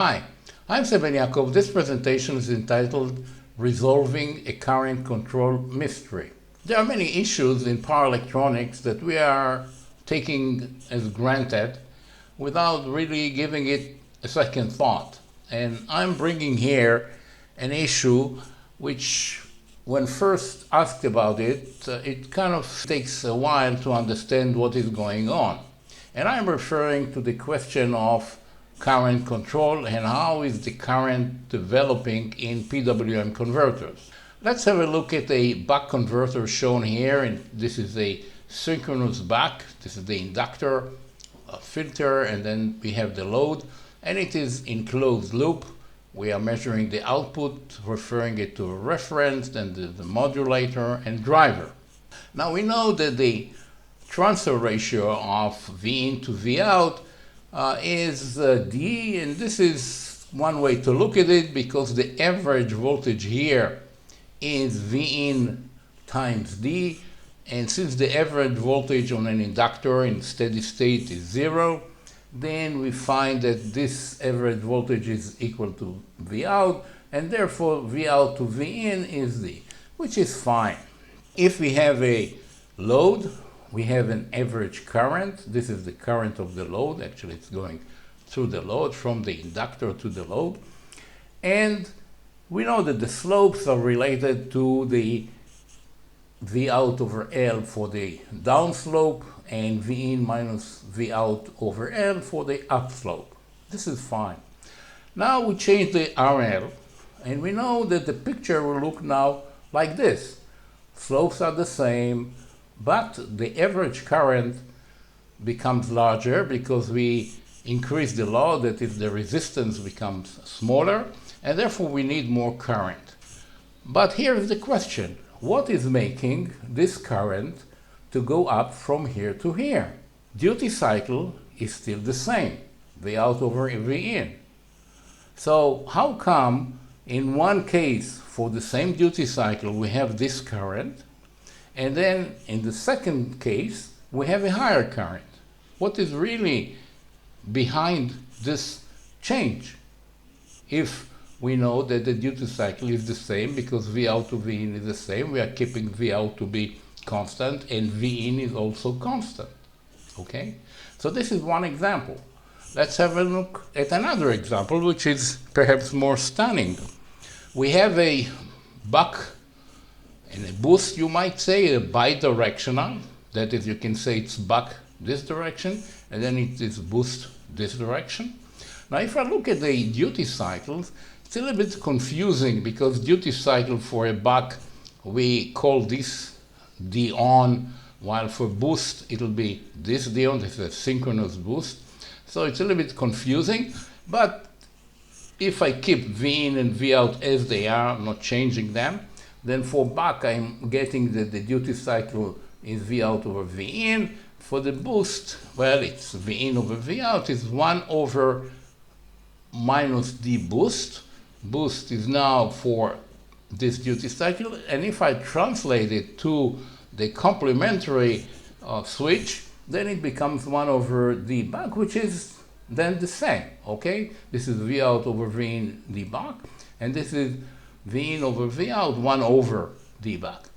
Hi, I'm Ben-Yaakov. This presentation is entitled Resolving a Current Control Mystery. There are many issues in power electronics that we are taking as granted without really giving it a second thought. And I'm bringing here an issue which, when first asked about it, it kind of takes a while to understand what is going on. And I'm referring to the question of current control and how is the current developing in PWM converters. Let's have a look at a buck converter shown here, and this is a synchronous buck. This is the inductor, a filter, and then we have the load, and it is in closed loop. We are measuring the output, referring it to a reference, then the modulator and driver. Now we know that the transfer ratio of V in to V out is D, and this is one way to look at it because the average voltage here is V in times D, and since the average voltage on an inductor in steady state is 0, then we find that this average voltage is equal to V out, and therefore V out to V in is D, which is fine. If we have a load, we have an average current. This is the current of the load. Actually, it's going through the load from the inductor to the load. And we know that the slopes are related to the V out over L for the downslope and V in minus V out over L for the upslope. This is fine. Now we change the RL, and we know that the picture will look now like this. Slopes are the same, but the average current becomes larger because we increase the load, that is, the resistance becomes smaller, and therefore we need more current. But here is the question: what is making this current to go up from here to here? Duty cycle is still the same, V out over V in. So how come in one case for the same duty cycle we have this current, and then in the second case, we have a higher current? What is really behind this change? If we know that the duty cycle is the same because V out to V in is the same, we are keeping V out to be constant and V in is also constant. Okay? So this is one example. Let's have a look at another example, which is perhaps more stunning. We have a buck and a boost, you might say, a bidirectional. That is, you can say it's buck this direction, and then it is boost this direction. Now, if I look at the duty cycles, it's a little bit confusing because duty cycle for a buck, we call this D on, while for boost, it'll be this D on. This is a synchronous boost. So it's a little bit confusing, but if I keep V in and V out as they are, not changing them, then for buck, I'm getting that the duty cycle is V out over V in. For the boost, well, it's V in over V out is 1 over minus D boost. Boost is now for this duty cycle. And if I translate it to the complementary switch, then it becomes 1 over D buck, which is then the same, okay? This is V out over V in D buck, and this is V in over V out, 1 over D buck.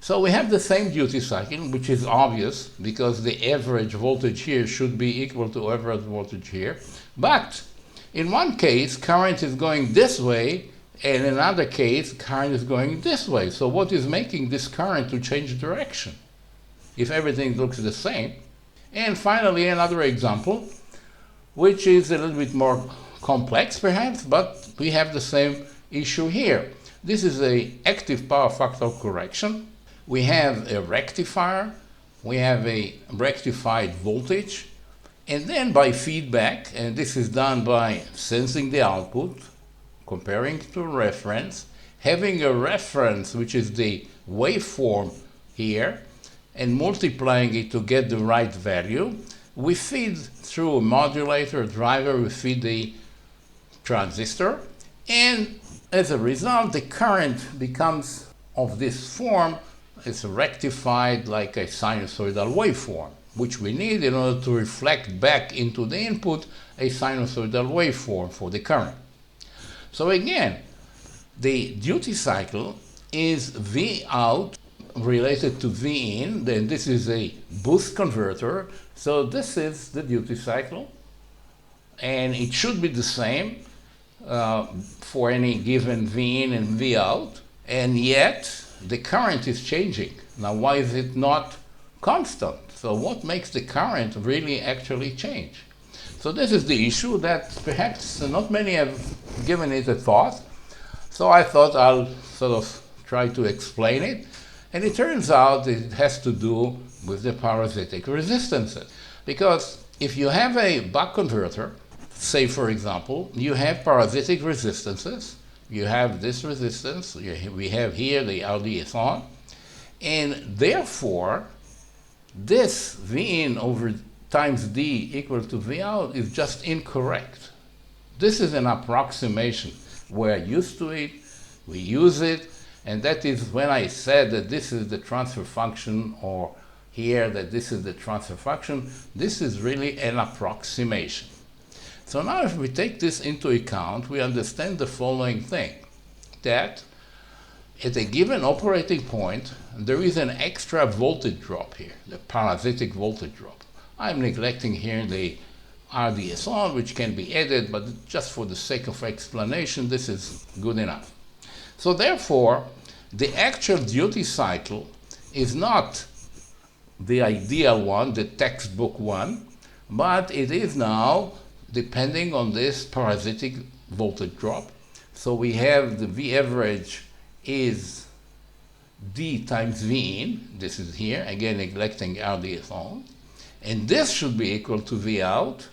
So we have the same duty cycle, which is obvious because the average voltage here should be equal to average voltage here. But in one case, current is going this way, and in another case, current is going this way. So what is making this current to change direction if everything looks the same? And finally, another example, which is a little bit more complex perhaps, but we have the same issue here. This is an active power factor correction. We have a rectifier, we have a rectified voltage, and then by feedback, and this is done by sensing the output, comparing it to a reference, having a reference, which is the waveform here, and multiplying it to get the right value. We feed through a modulator, a driver, we feed the transistor, and as a result, the current becomes of this form. It's rectified like a sinusoidal waveform. which we need in order to reflect back into the input a sinusoidal waveform for the current. So again, the duty cycle is V out related to V in, then this is a boost converter, so this is the duty cycle, and it should be the same for any given V in and V out, and yet the current is changing. Now why is it not constant? So what makes the current really actually change? So this is the issue that perhaps not many have given it a thought. So I thought I'll sort of try to explain it. And it turns out it has to do with the parasitic resistances. Because if you have a buck converter, say for example, you have parasitic resistances. You have this resistance, we have here the RDS on, and therefore this V in over times D equal to V out is just incorrect. This is an approximation. We're used to it, we use it, and that is when I said that this is the transfer function, or here that this is the transfer function, this is really an approximation. So now if we take this into account, we understand the following thing, that at a given operating point, there is an extra voltage drop here, the parasitic voltage drop. I'm neglecting here the RDS on, which can be added, but just for the sake of explanation, this is good enough. So therefore, the actual duty cycle is not the ideal one, the textbook one, but it is now depending on this parasitic voltage drop. So we have the V average is D times V in, this is here, again neglecting RDS on, and this should be equal to V out,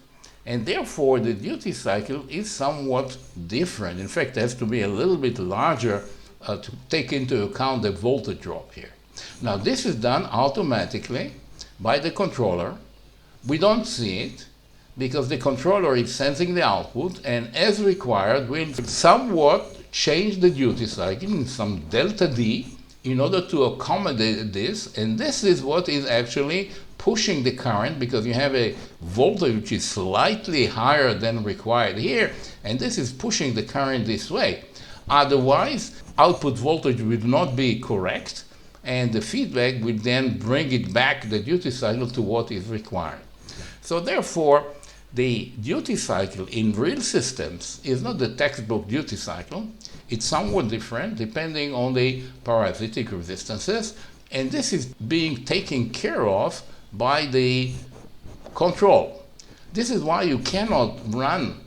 and therefore the duty cycle is somewhat different. In fact, it has to be a little bit larger to take into account the voltage drop here. Now this is done automatically by the controller. We don't see it because the controller is sensing the output, and as required will somewhat change the duty cycle in some delta D in order to accommodate this, and this is what is actually pushing the current, because you have a voltage which is slightly higher than required here, and this is pushing the current this way. Otherwise, output voltage would not be correct, and the feedback will then bring it back, the duty cycle, to what is required. So therefore, the duty cycle in real systems is not the textbook duty cycle. It's somewhat different depending on the parasitic resistances, and this is being taken care of by the control. This is why you cannot run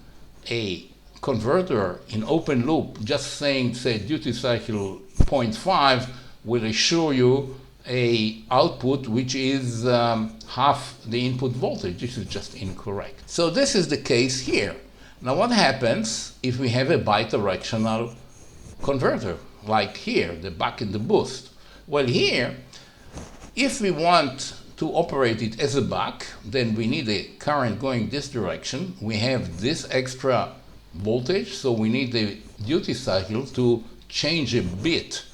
a converter in open loop just saying, say, duty cycle 0.5 will assure you a output which is half the input voltage. This is just incorrect. So this is the case here. Now what happens if we have a bidirectional converter, like here, the buck and the boost? Well, here, if we want to operate it as a buck, then we need a current going this direction. We have this extra voltage, so we need the duty cycle to change a bit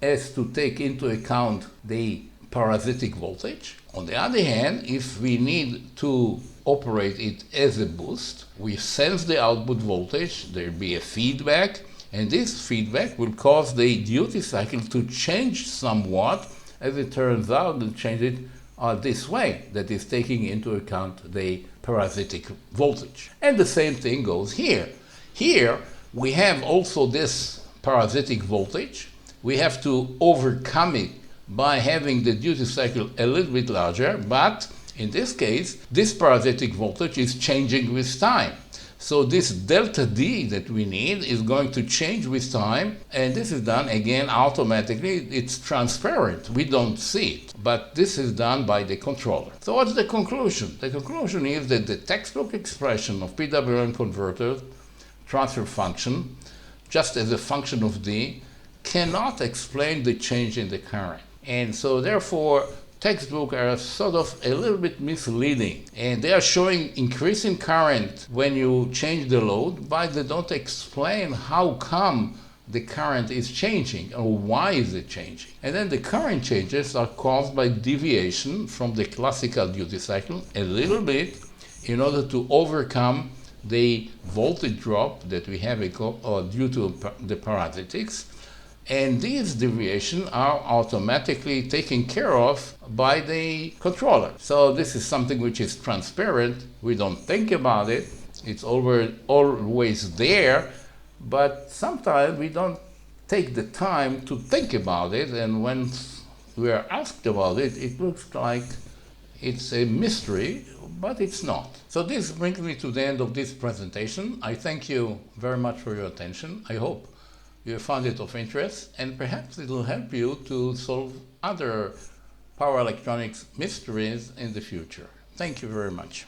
as to take into account the parasitic voltage. On the other hand, if we need to operate it as a boost, we sense the output voltage, there'll be a feedback, and this feedback will cause the duty cycle to change somewhat. As it turns out, it'll change it this way, that is taking into account the parasitic voltage. And the same thing goes here. Here, we have also this parasitic voltage. We have to overcome it by having the duty cycle a little bit larger, but in this case, this parasitic voltage is changing with time. So this delta D that we need is going to change with time, and this is done again automatically. It's transparent, we don't see it, but this is done by the controller. So what's the conclusion? The conclusion is that the textbook expression of PWM converter transfer function, just as a function of D, cannot explain the change in the current. And so therefore, textbooks are sort of a little bit misleading, and they are showing increasing current when you change the load, but they don't explain how come the current is changing, or why is it changing. And then the current changes are caused by deviation from the classical duty cycle a little bit in order to overcome the voltage drop that we have due to the parasitics. And these deviations are automatically taken care of by the controller. So this is something which is transparent. We don't think about it. It's always there, but sometimes we don't take the time to think about it. And when we are asked about it, it looks like it's a mystery, but it's not. So this brings me to the end of this presentation. I thank you very much for your attention. I hope you found it of interest, and perhaps it will help you to solve other power electronics mysteries in the future. Thank you very much.